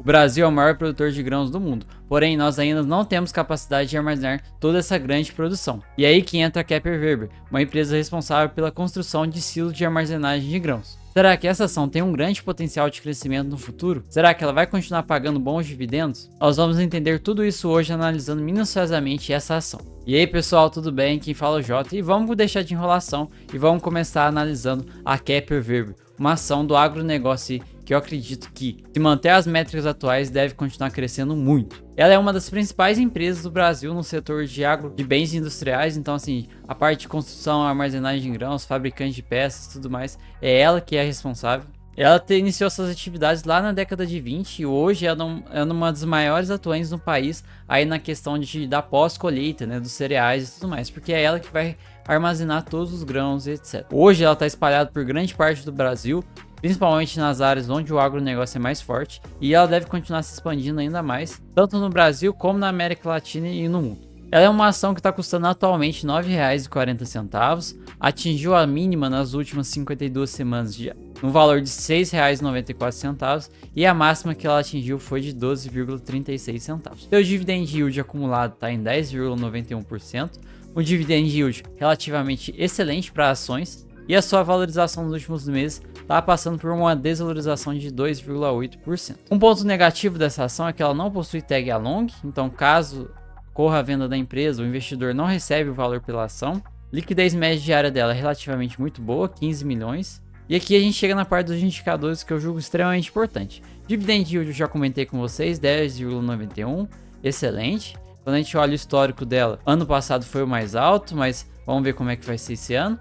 O Brasil é o maior produtor de grãos do mundo, porém nós ainda não temos capacidade de armazenar toda essa grande produção. E é aí que entra a Kepler Weber, uma empresa responsável pela construção de silos de armazenagem de grãos. Será que essa ação tem um grande potencial de crescimento no futuro? Será que ela vai continuar pagando bons dividendos? Nós vamos entender tudo isso hoje analisando minuciosamente essa ação. E aí pessoal, tudo bem? Quem fala é o Jota e vamos deixar de enrolação e vamos começar analisando a Kepler Weber, uma ação do agronegócio que eu acredito que, se manter as métricas atuais, deve continuar crescendo muito. Ela é uma das principais empresas do Brasil no setor de bens industriais, então assim, a parte de construção, armazenagem de grãos, fabricante de peças e tudo mais, é ela que é responsável. Ela iniciou suas atividades lá na década de 20 e hoje é uma das maiores atuantes no país aí na questão da pós-colheita, né, dos cereais e tudo mais, porque é ela que vai armazenar todos os grãos e etc. Hoje ela está espalhada por grande parte do Brasil, principalmente nas áreas onde o agronegócio é mais forte, e ela deve continuar se expandindo ainda mais, tanto no Brasil como na América Latina e no mundo. Ela é uma ação que está custando atualmente R$ 9,40, atingiu a mínima nas últimas 52 semanas no valor de R$ 6,94 e a máxima que ela atingiu foi de 12,36 centavos. Seu dividend yield acumulado está em 10,91%, um dividend yield relativamente excelente para ações, e a sua valorização nos últimos meses está passando por uma desvalorização de 2,8%. Um ponto negativo dessa ação é que ela não possui tag along, então caso ocorra a venda da empresa, o investidor não recebe o valor pela ação. Liquidez média diária dela é relativamente muito boa, 15 milhões. E aqui a gente chega na parte dos indicadores que eu julgo extremamente importante. Dividend yield eu já comentei com vocês, 10,91, excelente. Quando a gente olha o histórico dela, ano passado foi o mais alto, mas vamos ver como é que vai ser esse ano.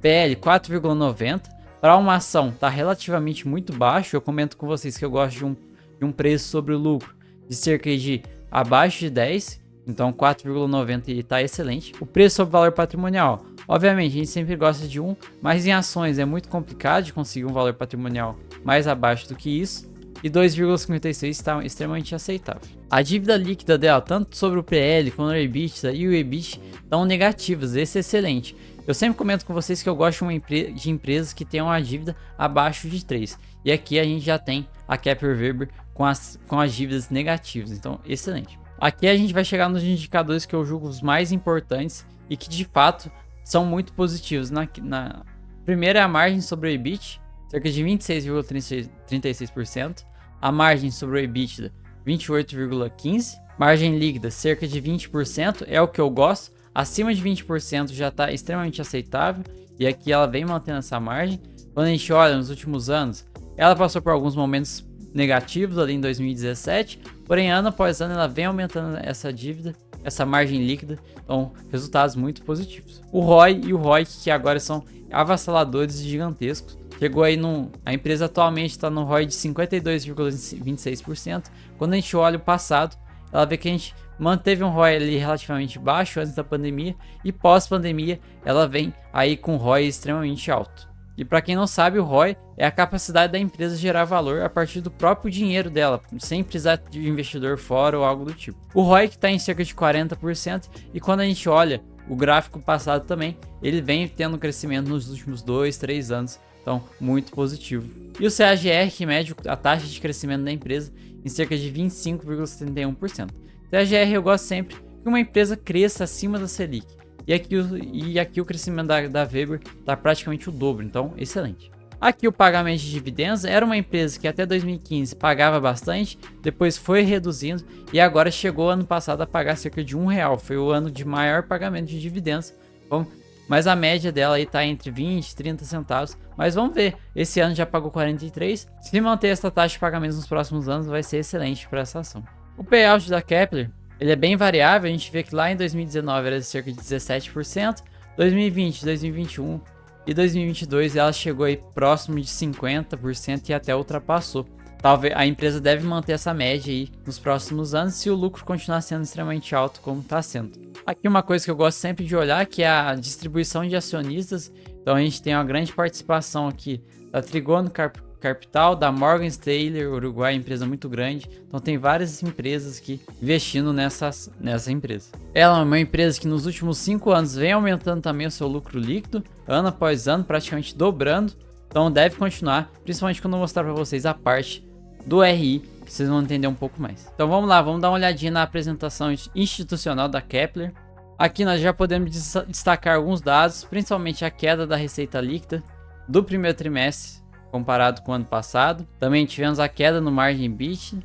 PL 4,90, para uma ação está relativamente muito baixo. Eu comento com vocês que eu gosto de um preço sobre o lucro de cerca de abaixo de 10, então 4,90 está excelente. O preço sobre valor patrimonial, obviamente a gente sempre gosta de mas em ações é muito complicado de conseguir um valor patrimonial mais abaixo do que isso, e 2,56 está extremamente aceitável. A dívida líquida dela, tanto sobre o PL quanto o EBITDA e o EBIT, estão negativas, esse é excelente. Eu sempre comento com vocês que eu gosto de empresas que tenham uma dívida abaixo de 3. E aqui a gente já tem a Kepler Weber com as dívidas negativas, então excelente. Aqui a gente vai chegar nos indicadores que eu julgo os mais importantes e que de fato são muito positivos. Primeira é a margem sobre o EBIT, cerca de 26,36%. A margem sobre o EBITDA, 28,15%. Margem líquida, cerca de 20%, é o que eu gosto. Acima de 20% já está extremamente aceitável, e aqui ela vem mantendo essa margem. Quando a gente olha nos últimos anos, ela passou por alguns momentos negativos ali em 2017, porém ano após ano ela vem aumentando essa dívida, essa margem líquida, então resultados muito positivos. O ROI e o ROIC, que agora são avassaladores e gigantescos, chegou aí a empresa atualmente está no ROI de 52,26%. Quando a gente olha o passado, ela vê que a gente manteve um ROI ali relativamente baixo antes da pandemia, e pós-pandemia ela vem aí com um ROI extremamente alto. E para quem não sabe, o ROI é a capacidade da empresa gerar valor a partir do próprio dinheiro dela, sem precisar de investidor fora ou algo do tipo. O ROI que está em cerca de 40%, e quando a gente olha o gráfico passado também, ele vem tendo crescimento nos últimos 2-3 anos, então muito positivo. E o CAGR, que mede a taxa de crescimento da empresa, em cerca de 25,71%. CAGR eu gosto sempre que uma empresa cresça acima da Selic. E aqui o crescimento da Weber está praticamente o dobro, então excelente. Aqui o pagamento de dividendos era uma empresa que até 2015 pagava bastante, depois foi reduzindo e agora chegou ano passado a pagar cerca de R$1. Foi o ano de maior pagamento de dividendos. Mas a média dela aí está entre 20 e 30 centavos. Mas vamos ver, esse ano já pagou 43. Se manter essa taxa de pagamentos nos próximos anos vai ser excelente para essa ação. O payout da Kepler, ele é bem variável, a gente vê que lá em 2019 era de cerca de 17%, 2020, 2021 e 2022 ela chegou aí próximo de 50% e até ultrapassou. Talvez a empresa deve manter essa média aí nos próximos anos se o lucro continuar sendo extremamente alto como está sendo. Aqui uma coisa que eu gosto sempre de olhar que é a distribuição de acionistas. Então a gente tem uma grande participação aqui da Trigono Capital, da Morgan Stanley, Uruguai, empresa muito grande. Então tem várias empresas aqui investindo nessa empresa. Ela é uma empresa que nos últimos 5 anos vem aumentando também o seu lucro líquido, ano após ano, praticamente dobrando. Então deve continuar, principalmente quando eu mostrar para vocês a parte do RI que vocês vão entender um pouco mais. Então vamos lá, vamos dar uma olhadinha na apresentação institucional da Kepler. Aqui nós já podemos destacar alguns dados, principalmente a queda da receita líquida do primeiro trimestre comparado com o ano passado. Também tivemos a queda no margem EBITDA,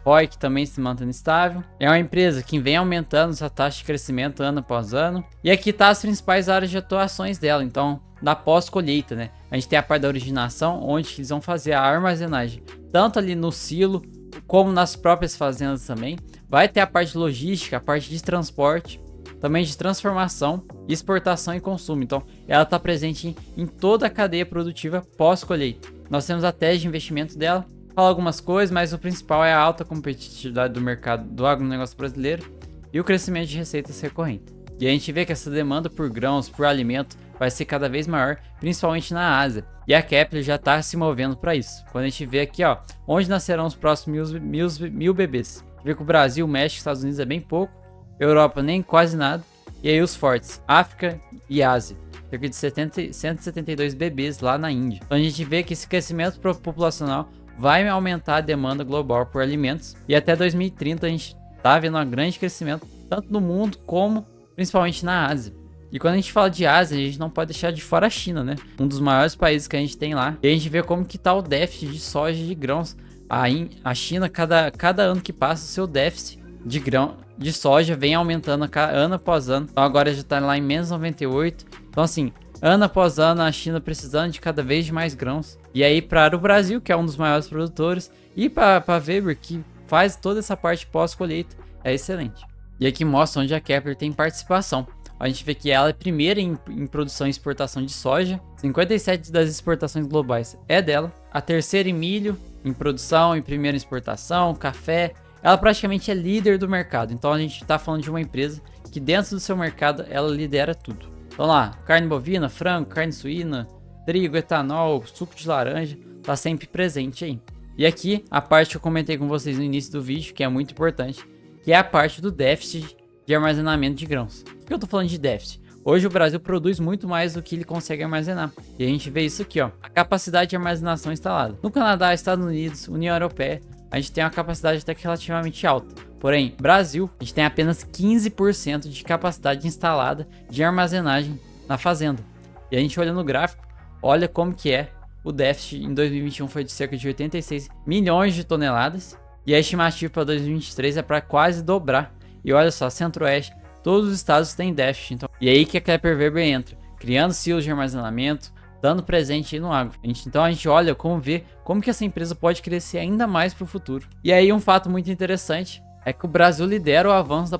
ROI que também se mantém estável. É uma empresa que vem aumentando essa taxa de crescimento ano após ano. E aqui tá as principais áreas de atuações dela, então da pós-colheita, né? A gente tem a parte da originação, onde eles vão fazer a armazenagem, tanto ali no silo, como nas próprias fazendas também. Vai ter a parte de logística, a parte de transporte, também de transformação, exportação e consumo. Então, ela está presente em toda a cadeia produtiva pós-colheita. Nós temos a tese de investimento dela, fala algumas coisas, mas o principal é a alta competitividade do mercado do agronegócio brasileiro e o crescimento de receitas recorrentes. E a gente vê que essa demanda por grãos, por alimento, vai ser cada vez maior, principalmente na Ásia. E a Kepler já está se movendo para isso. Quando a gente vê aqui, ó, onde nascerão os próximos mil bebês. A gente vê que o Brasil, México, Estados Unidos é bem pouco, Europa nem quase nada, e aí os fortes, África e Ásia, cerca de 172 bebês lá na Índia. Então a gente vê que esse crescimento populacional vai aumentar a demanda global por alimentos, e até 2030 a gente tá vendo um grande crescimento, tanto no mundo como principalmente na Ásia. E quando a gente fala de Ásia, a gente não pode deixar de fora a China, né? Um dos maiores países que a gente tem lá. E a gente vê como que tá o déficit de soja e de grãos. A China, cada ano que passa, o seu déficit de grão de soja vem aumentando ano após ano. Então agora já tá lá em menos 98. Então assim, ano após ano a China precisando de cada vez de mais grãos. E aí para o Brasil, que é um dos maiores produtores, e para Weber, que faz toda essa parte pós-colheita, é excelente. E aqui mostra onde a Kepler tem participação. A gente vê que ela é primeira em produção e exportação de soja. 57 das exportações globais é dela. A terceira em milho, em produção, em primeira em exportação, café. Ela praticamente é líder do mercado. Então a gente está falando de uma empresa que dentro do seu mercado ela lidera tudo. Então lá, carne bovina, frango, carne suína, trigo, etanol, suco de laranja, tá sempre presente aí. E aqui a parte que eu comentei com vocês no início do vídeo, que é muito importante, que é a parte do déficit de armazenamento de grãos. Por que eu tô falando de déficit? Hoje o Brasil produz muito mais do que ele consegue armazenar. E a gente vê isso aqui, ó, a capacidade de armazenação instalada. No Canadá, Estados Unidos, União Europeia, a gente tem uma capacidade até que relativamente alta. Porém, Brasil, a gente tem apenas 15% de capacidade instalada de armazenagem na fazenda. E a gente olha no gráfico, olha como que é o déficit em 2021 foi de cerca de 86 milhões de toneladas. E a estimativa para 2023 é para quase dobrar. E olha só, Centro-Oeste, todos os estados têm déficit. Então, e aí que a Kepler Weber entra, criando silos de armazenamento, dando presente aí no agro. Então a gente olha vê como que essa empresa pode crescer ainda mais para o futuro. E aí um fato muito interessante é que o Brasil lidera o avanço da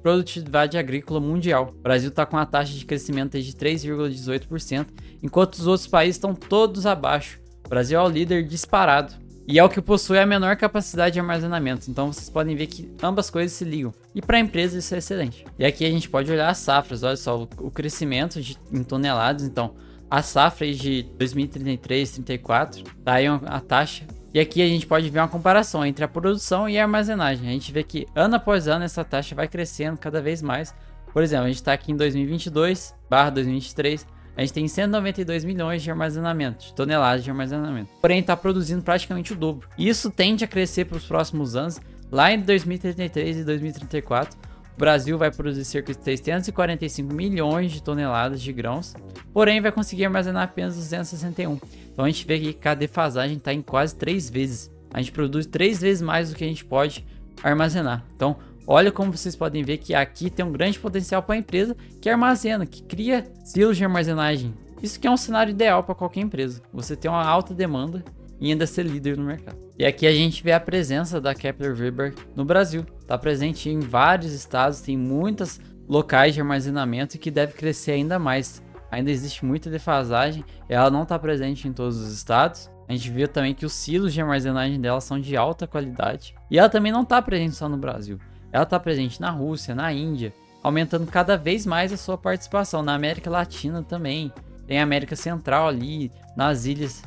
produtividade agrícola mundial. O Brasil está com uma taxa de crescimento de 3,18%, enquanto os outros países estão todos abaixo. O Brasil é o líder disparado. E é o que possui a menor capacidade de armazenamento. Então vocês podem ver que ambas coisas se ligam. E para a empresa isso é excelente. E aqui a gente pode olhar as safras. Olha só, o crescimento em toneladas. Então a safra aí de 2033, 34, tá aí a taxa. E aqui a gente pode ver uma comparação entre a produção e a armazenagem. A gente vê que ano após ano essa taxa vai crescendo cada vez mais. Por exemplo, a gente está aqui em 2022/2023. A gente tem 192 milhões de armazenamento, de toneladas de armazenamento. Porém, está produzindo praticamente o dobro. E isso tende a crescer para os próximos anos. Lá em 2033 e 2034, o Brasil vai produzir cerca de 645 milhões de toneladas de grãos. Porém, vai conseguir armazenar apenas 261. Então, a gente vê que a defasagem está em quase 3 vezes. A gente produz 3 vezes mais do que a gente pode armazenar. Então, olha como vocês podem ver que aqui tem um grande potencial para a empresa que armazena, que cria silos de armazenagem. Isso que é um cenário ideal para qualquer empresa. Você tem uma alta demanda e ainda ser líder no mercado. E aqui a gente vê a presença da Kepler Weber no Brasil. Está presente em vários estados, tem muitos locais de armazenamento e que deve crescer ainda mais. Ainda existe muita defasagem, ela não está presente em todos os estados. A gente viu também que os silos de armazenagem dela são de alta qualidade. E ela também não está presente só no Brasil. Ela está presente na Rússia, na Índia, aumentando cada vez mais a sua participação. Na América Latina também. Tem a América Central ali, nas ilhas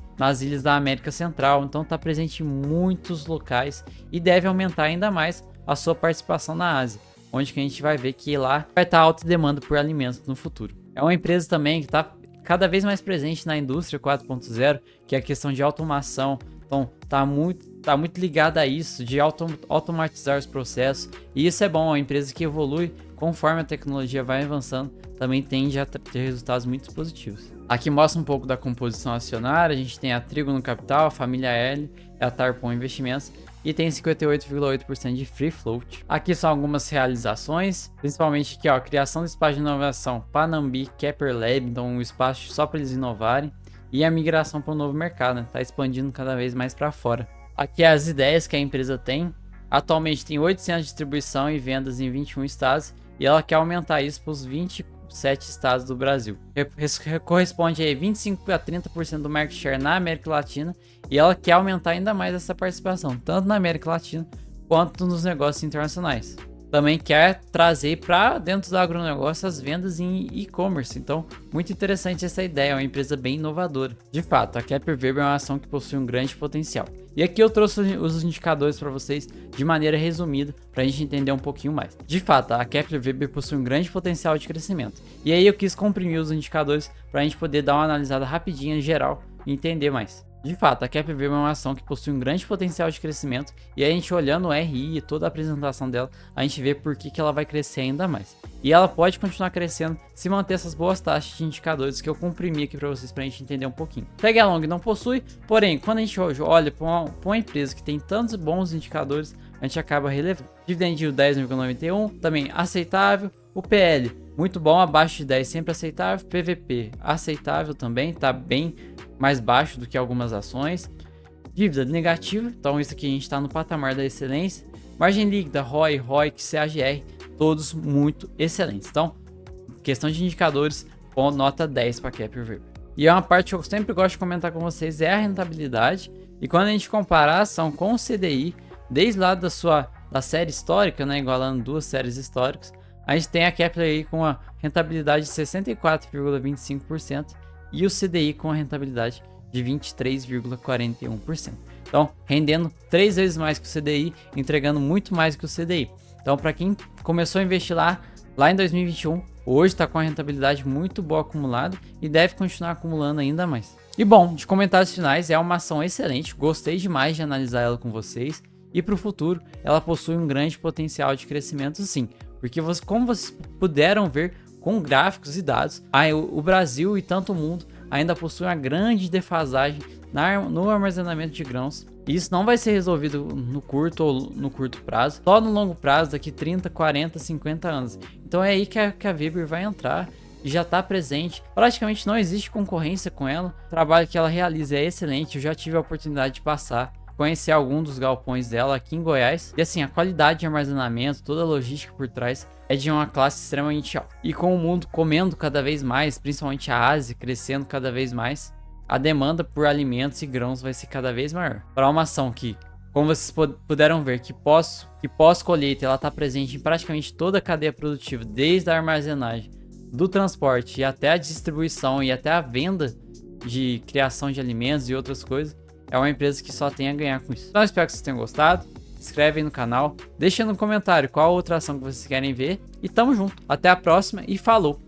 da América Central. Então está presente em muitos locais e deve aumentar ainda mais a sua participação na Ásia, onde que a gente vai ver que lá vai estar alta demanda por alimentos no futuro. É uma empresa também que está cada vez mais presente na indústria 4.0, que é a questão de automação. Então tá muito está muito ligada a isso, de automatizar os processos. E isso é bom, é uma empresa que evolui conforme a tecnologia vai avançando, também tende a ter resultados muito positivos. Aqui mostra um pouco da composição acionária, a gente tem a Trígono Capital, a família L, a Tarpon Investimentos, e tem 58,8% de free float. Aqui são algumas realizações, principalmente aqui, ó, a criação do espaço de inovação Panambi Kepler Lab, então um espaço só para eles inovarem, e a migração para o novo mercado, né? Tá expandindo cada vez mais para fora. Aqui as ideias que a empresa tem. Atualmente tem 8 centros de distribuição e vendas em 21 estados, e ela quer aumentar isso para os 27 estados do Brasil. Corresponde a 25 a 30% do market share na América Latina, e ela quer aumentar ainda mais essa participação, tanto na América Latina quanto nos negócios internacionais. Também quer trazer para dentro do agronegócio as vendas em e-commerce. Então, muito interessante essa ideia, é uma empresa bem inovadora. De fato, a Kepler Weber é uma ação que possui um grande potencial. E aqui eu trouxe os indicadores para vocês de maneira resumida, para a gente entender um pouquinho mais. De fato, a Kepler Weber possui um grande potencial de crescimento. E aí eu quis comprimir os indicadores para a gente poder dar uma analisada rapidinha em geral e entender mais. De fato, a Kepler Weber é uma ação que possui um grande potencial de crescimento, e a gente olhando o RI e toda a apresentação dela, a gente vê por que ela vai crescer ainda mais. E ela pode continuar crescendo se manter essas boas taxas de indicadores que eu comprimi aqui para vocês, para a gente entender um pouquinho. Tag Along não possui, porém, quando a gente olha para uma empresa que tem tantos bons indicadores, a gente acaba relevando. Dividend yield 10,91, também aceitável. O PL, muito bom, abaixo de 10 sempre aceitável. PVP, aceitável também, tá bem mais baixo do que algumas ações. Dívida negativa, então isso aqui a gente está no patamar da excelência. Margem líquida, ROI, ROIC, CAGR, todos muito excelentes. Então, questão de indicadores, nota 10 para Kepler Weber. E é uma parte que eu sempre gosto de comentar com vocês, é a rentabilidade. E quando a gente compara a ação com o CDI, desde lá da série histórica, né, igualando duas séries históricas, a gente tem a Kepler aí com a rentabilidade de 64,25% e o CDI com a rentabilidade de 23,41%. Então, rendendo 3 vezes mais que o CDI, entregando muito mais que o CDI. Então, para quem começou a investir lá em 2021, hoje está com a rentabilidade muito boa acumulada e deve continuar acumulando ainda mais. E bom, de comentários finais, é uma ação excelente, gostei demais de analisar ela com vocês. E para o futuro, ela possui um grande potencial de crescimento sim, porque como vocês puderam ver com gráficos e dados, o Brasil e tanto o mundo ainda possuem uma grande defasagem no armazenamento de grãos. E isso não vai ser resolvido no curto ou no curto prazo, só no longo prazo, daqui 30, 40, 50 anos. Então é aí que a Weber vai entrar e já está presente. Praticamente não existe concorrência com ela. O trabalho que ela realiza é excelente, eu já tive a oportunidade de conhecer algum dos galpões dela aqui em Goiás. E assim, a qualidade de armazenamento, toda a logística por trás é de uma classe extremamente alta. E com o mundo comendo cada vez mais, principalmente a Ásia crescendo cada vez mais, a demanda por alimentos e grãos vai ser cada vez maior. Para uma ação que, como vocês puderam ver, que pós-colheita ela está presente em praticamente toda a cadeia produtiva, desde a armazenagem, do transporte e até a distribuição e até a venda de criação de alimentos e outras coisas, é uma empresa que só tem a ganhar com isso. Então, espero que vocês tenham gostado. Se inscreve aí no canal. Deixa no comentário qual outra ação que vocês querem ver. E tamo junto. Até a próxima e falou!